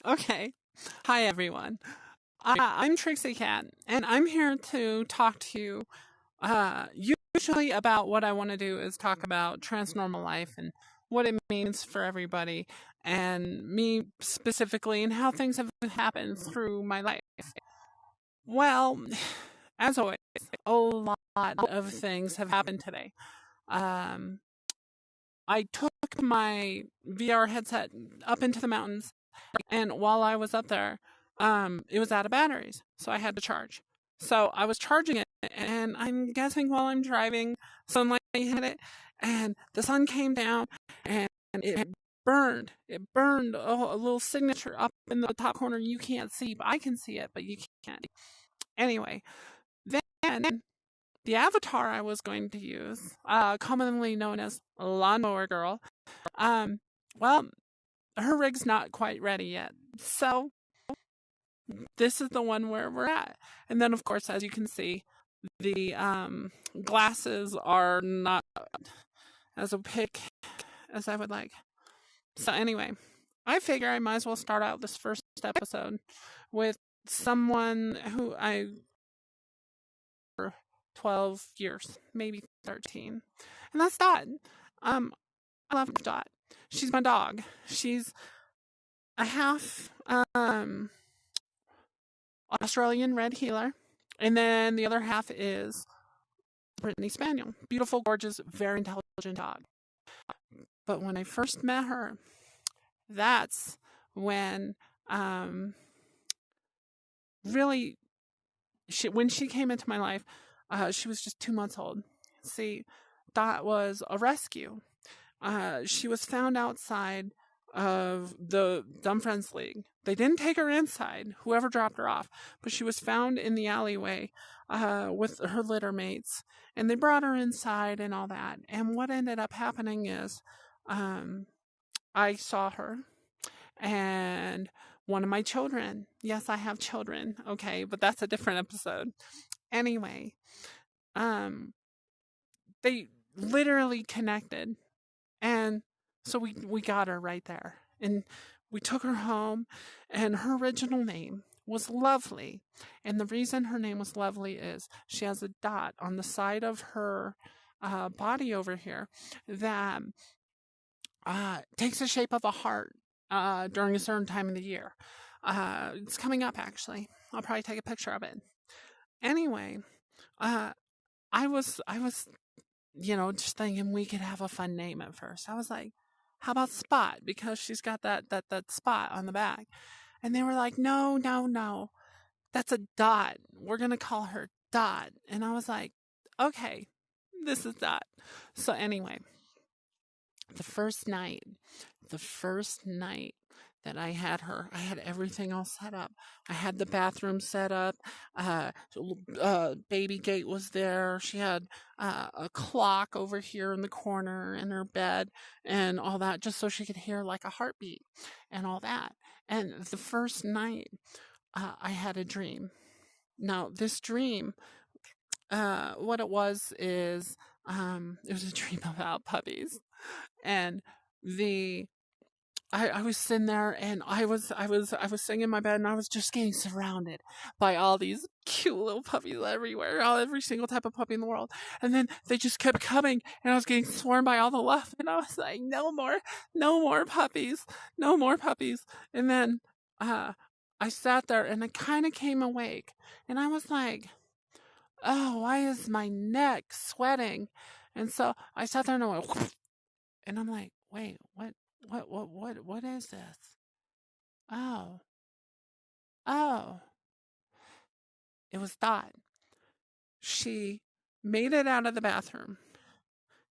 Okay. Hi, everyone. I'm Trixie Cat, and I'm here to talk to you. Usually, about what I want to do is talk about transnormal life and what it means for everybody, and me specifically, and how things have happened through my life. Well, as always, a lot of things have happened today. Um, I took my VR headset up into the mountains, and while I was up there, it was out of batteries, so I had to charge. So I was charging it, and I'm guessing while I'm driving, sunlight hit it, and the sun came down, and it burned. It burned a little signature up in the top corner. You can't see, but I can see it, but you can't. Anyway, then the avatar I was going to use, commonly known as Lawnmower Girl, um, well, her rig's not quite ready yet. So this is the one where we're at. And then, of course, as you can see, the glasses are not as opaque as I would like. So anyway, I figure I might as well start out this first episode with someone who I for 12 years, maybe 13. And that's Dot. I love Dot. She's my dog. She's a half Australian red heeler, and then the other half is Brittany Spaniel. Beautiful, gorgeous, very intelligent dog. But when I first met her, that's when really, when she came into my life, she was just 2 months old. See, Dot was a rescue. She was found outside of the Dumb Friends League. They didn't take her inside, whoever dropped her off, but she was found in the alleyway with her litter mates, and they brought her inside and all that. And what ended up happening is I saw her, and one of my children, yes, I have children, okay, but that's a different episode. Anyway, they literally connected, and so we got her right there, and we took her home, and her original name was Lovely. And the reason her name was Lovely is she has a dot on the side of her body over here that takes the shape of a heart during a certain time of the year. It's coming up, actually. I'll probably take a picture of it. Anyway, I was just thinking we could have a fun name at first. I was like, how about Spot? Because she's got that spot on the back. And they were like, no. That's a Dot. We're going to call her Dot. And I was like, okay, this is Dot. So anyway, the first night that I had her, I had everything all set up. I had the bathroom set up. Baby gate was there. She had a clock over here in the corner in her bed and all that, just so she could hear like a heartbeat and all that. And the first night, I had a dream. Now, this dream, what it was is, it was a dream about puppies, and I was sitting there, and I was sitting in my bed, and I was just getting surrounded by all these cute little puppies everywhere, every single type of puppy in the world. And then they just kept coming, and I was getting swarmed by all the love, and I was like, no more puppies, no more puppies. And then I sat there, and I kind of came awake, and I was like, oh, why is my neck sweating? And so I sat there, and I went, and I'm like, wait, what is this? Oh, it was Dot. She made it out of the bathroom,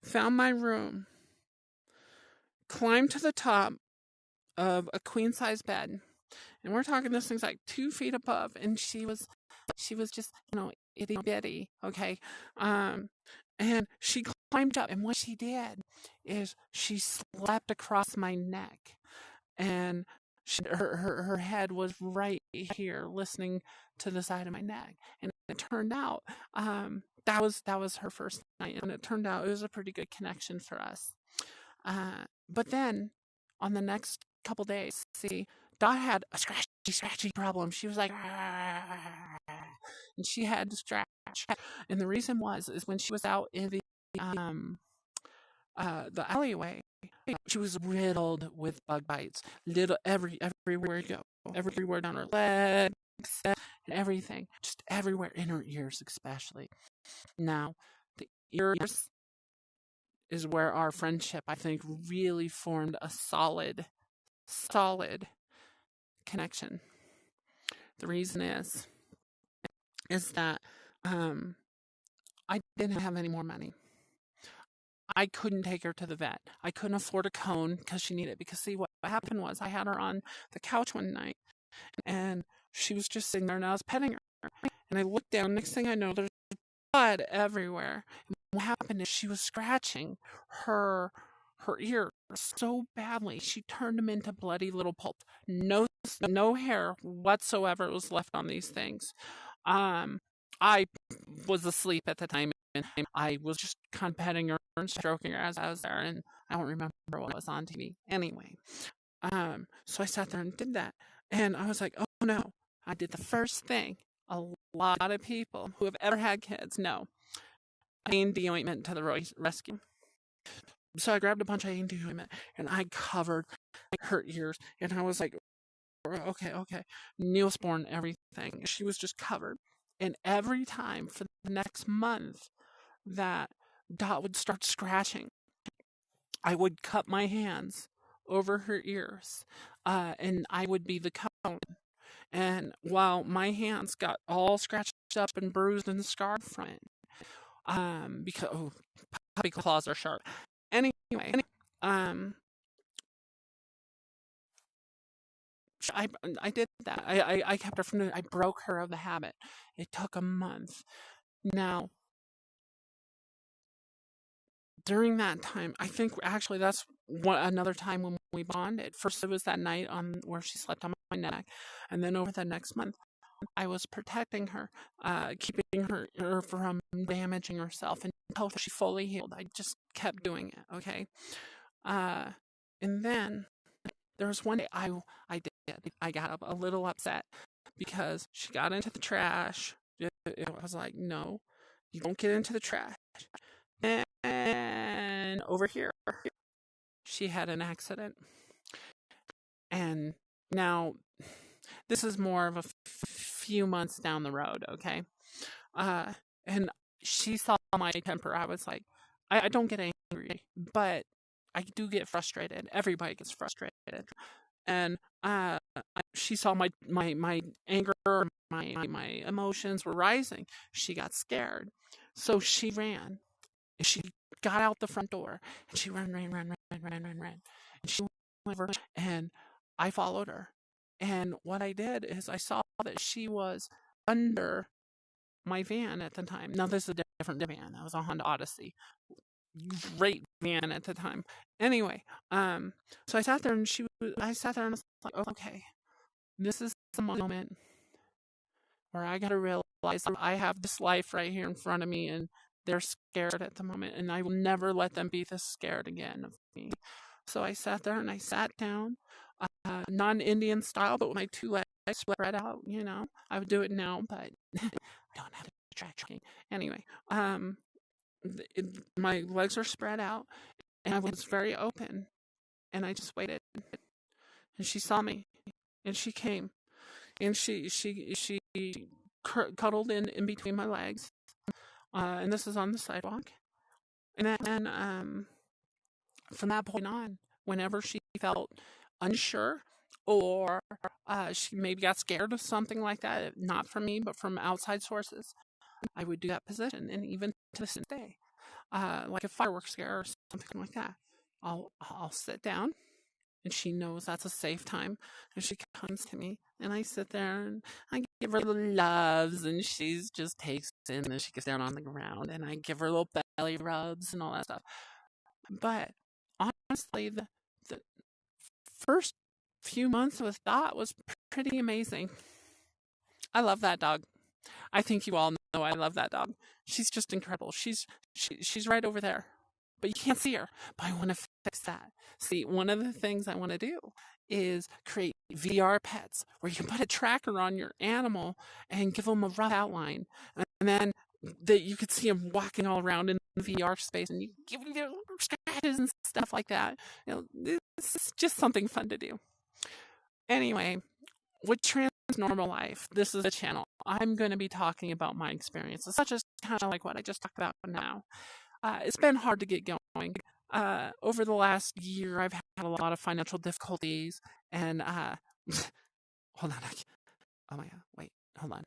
found my room, climbed to the top of a queen size bed, and we're talking this thing's like 2 feet above, and she was just itty bitty, okay, and she climbed up, and what she did is she slept across my neck, and her head was right here listening to the side of my neck. And it turned out that was her first night, and it turned out it was a pretty good connection for us. But then on the next couple days, see, Dot had a scratchy problem. She was like, and she had to scratch. And the reason is when she was out in the alleyway, she was riddled with bug bites. Everywhere you go, everywhere down her legs and everything, just everywhere in her ears, especially. Now, the ears is where our friendship, I think, really formed a solid connection. The reason is that I didn't have any more money. I couldn't take her to the vet. I couldn't afford a cone because she needed it. Because see, what happened was I had her on the couch one night, and she was just sitting there, and I was petting her. And I looked down. Next thing I know, there's blood everywhere. And what happened is she was scratching her ears so badly, she turned them into bloody little pulps. No hair whatsoever was left on these things. I was asleep at the time, and I was just kind of petting her and stroking her as I was there, and I don't remember what was on TV. Anyway, so I sat there and did that, and I was like, oh no, I did the first thing a lot of people who have ever had kids know. A&D ointment to the rescue. So I grabbed a bunch of A&D ointment, and I covered her ears, and I was like, okay, Neosporin, everything. She was just covered. And every time for the next month that Dot would start scratching, I would cup my hands over her ears, and I would be the cone. And while my hands got all scratched up and bruised and scarred from it, because puppy claws are sharp. Anyway, I did that. I kept her from doing it. I broke her of the habit. It took a month. Now, during that time, I think actually that's another time when we bonded. First, it was that night where she slept on my neck, and then over the next month, I was protecting her, keeping her from damaging herself until she fully healed. I just kept doing it. Okay, and then there was one day I got up a little upset because she got into the trash. I was like, no, you don't get into the trash. And over here, she had an accident. And now, this is more of a few months down the road, okay? And she saw my temper. I was like, I don't get angry, but I do get frustrated. Everybody gets frustrated. And she saw my anger, my emotions were rising. She got scared. So she ran. And she got out the front door. And she ran. And she went over, and I followed her. And what I did is I saw that she was under my van at the time. Now, this is a different van. That was a Honda Odyssey. Great van at the time. Anyway, so I sat there and I was like, okay, this is the moment where I gotta realize that I have this life right here in front of me, and they're scared at the moment, and I will never let them be this scared again of me. So I sat there and I sat down, non-Indian style, but with my two legs spread out. I would do it now, but I don't have to track tracking. Anyway, my legs were spread out, and I was very open, and I just waited. And she saw me, and she came, and she cuddled in between my legs, and this is on the sidewalk. And then from that point on, whenever she felt unsure or she maybe got scared of something like that, not from me but from outside sources, I would do that position. And even to this day, like a fireworks scare or something like that, I'll sit down, and she knows that's a safe time, and she comes to me, and I sit there and I give her little loves, and she just takes it, and then she gets down on the ground, and I give her little belly rubs and all that stuff. But honestly, the first few months with Dot was pretty amazing. I love that dog. I think you all know I love that dog. She's just incredible. She's right over there, but you can't see her. But I want to fix that. See, one of the things I want to do is create VR pets where you can put a tracker on your animal and give them a rough outline. And then that you could see them walking all around in the VR space and you give them scratches and stuff like that. This is just something fun to do. Anyway, with TransNormalLife, this is a channel. I'm going to be talking about my experiences, such as kind of like what I just talked about now. It's been hard to get going. Over the last year, I've had a lot of financial difficulties, and hold on. Oh my god! Wait, hold on.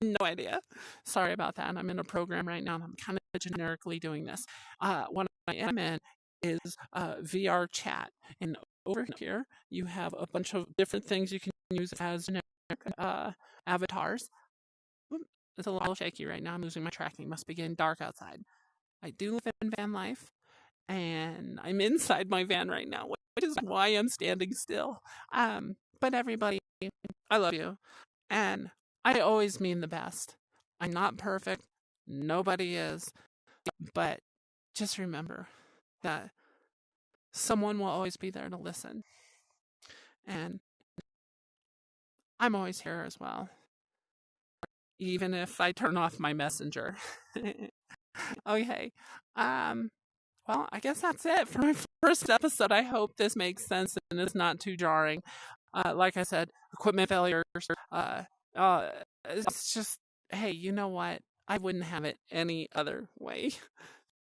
No idea. Sorry about that. I'm in a program right now, and I'm kind of generically doing this. What I am in is VR chat, and over here you have a bunch of different things you can use as avatars. It's a little shaky right now. I'm losing my tracking. Must be getting dark outside. I do live in van life, and I'm inside my van right now, which is why I'm standing still. But everybody, I love you, and I always mean the best. I'm not perfect. Nobody is. But just remember that someone will always be there to listen. And I'm always here as well, even if I turn off my messenger. Okay. Well, I guess that's it for my first episode. I hope this makes sense and it's not too jarring. Like I said, equipment failures. It's just, hey, you know what? I wouldn't have it any other way.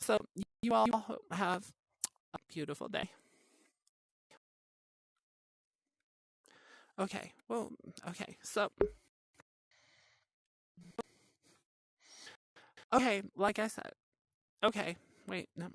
So you all have a beautiful day. Okay. Well, okay. So, okay, like I said. Okay. Wait. No.